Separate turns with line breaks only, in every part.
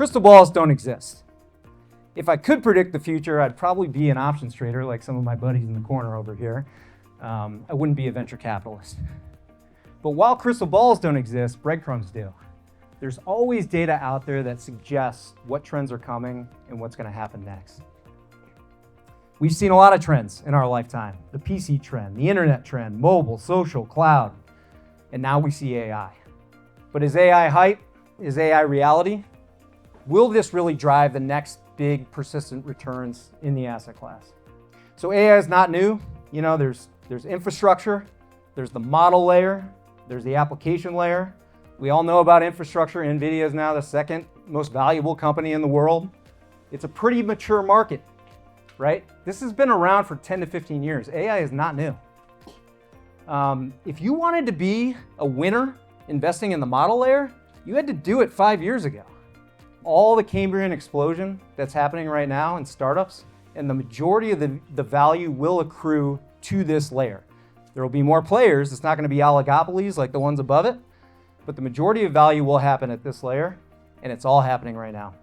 Crystal balls don't exist. If I could predict the future, I'd probably be an options trader like some of my buddies in the corner over here. I wouldn't be a venture capitalist. But while crystal balls don't exist, breadcrumbs do. There's always data out there that suggests what trends are coming and what's going to happen next. We've seen a lot of trends in our lifetime. The PC trend, the internet trend, mobile, social, cloud, and now we see AI. But is AI hype? Is AI reality? Will this really drive the next big persistent returns in the asset class? So AI is not new. You know, there's infrastructure, there's the model layer, there's the application layer. We all know about infrastructure. NVIDIA is now the second most valuable company in the world. It's a pretty mature market, right? This has been around for 10 to 15 years. AI is not new. If you wanted to be a winner investing in the model layer, you had to do it 5 years ago. All the Cambrian explosion that's happening right now in startups, and the majority of the value will accrue to this layer. There will be more players. It's not going to be oligopolies like the ones above it, but the majority of value will happen at this layer, and it's all happening right now.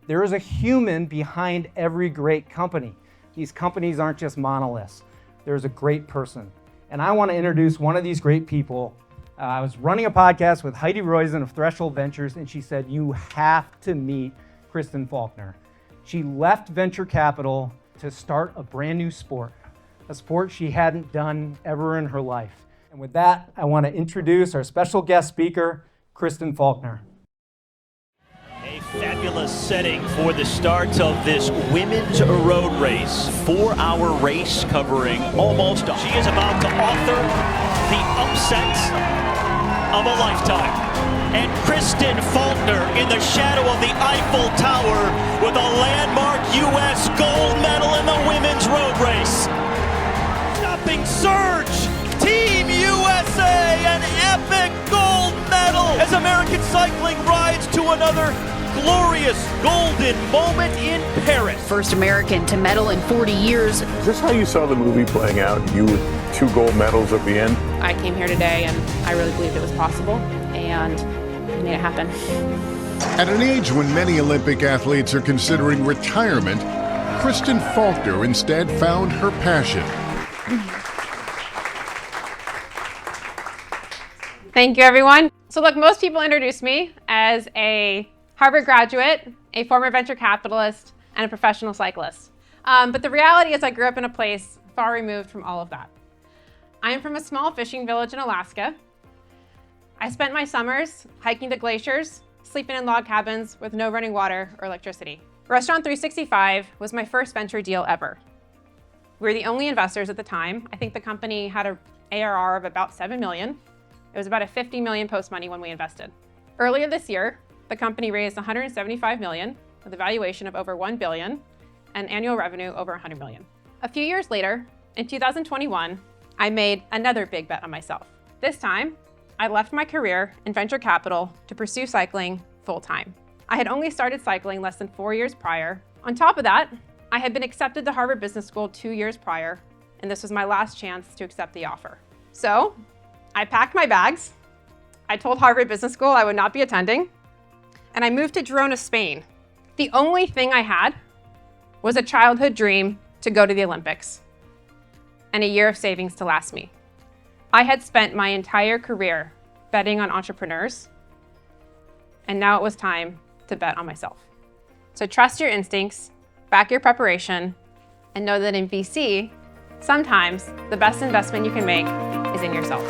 There is a human behind every great company. These companies aren't just monoliths. There's a great person. And I want to introduce one of these great people. I was running a podcast with Heidi Roizen of Threshold Ventures, and she said, you have to meet Kristen Faulkner. She left venture capital to start a brand new sport, a sport she hadn't done ever in her life. And with that, I want to introduce our special guest speaker, Kristen Faulkner.
A fabulous setting for the start of this women's road race. 4-hour race covering almost. She is about to author the upset of a lifetime. And Kristen Faulkner in the shadow of the Eiffel Tower with a landmark U.S. gold medal in the women's road race. Stopping surge, Team USA, an epic gold medal as American cycling rides to another glorious golden moment in Paris.
First American to medal in 40 years.
Is this how you saw the movie playing out? You with 2 gold medals at the end?
I came here today and I really believed it was possible and we made it happen.
At an age when many Olympic athletes are considering retirement, Kristen Faulkner instead found her passion.
Thank you, everyone. So look, most people introduce me as a Harvard graduate, a former venture capitalist, and a professional cyclist. But the reality is I grew up in a place far removed from all of that. I am from a small fishing village in Alaska. I spent my summers hiking to glaciers, sleeping in log cabins with no running water or electricity. Restaurant 365 was my first venture deal ever. We were the only investors at the time. I think the company had an ARR of about 7 million. It was about a 50 million post-money when we invested. Earlier this year, the company raised 175 million with a valuation of over 1 billion and annual revenue over 100 million. A few years later, in 2021, I made another big bet on myself. This time, I left my career in venture capital to pursue cycling full-time. I had only started cycling less than 4 years prior. On top of that, I had been accepted to Harvard Business School 2 years prior, and this was my last chance to accept the offer. So, I packed my bags, I told Harvard Business School I would not be attending, and I moved to Girona, Spain. The only thing I had was a childhood dream to go to the Olympics and a year of savings to last me. I had spent my entire career betting on entrepreneurs, and now it was time to bet on myself. So trust your instincts, back your preparation, and know that in VC, sometimes the best investment you can make is in yourself.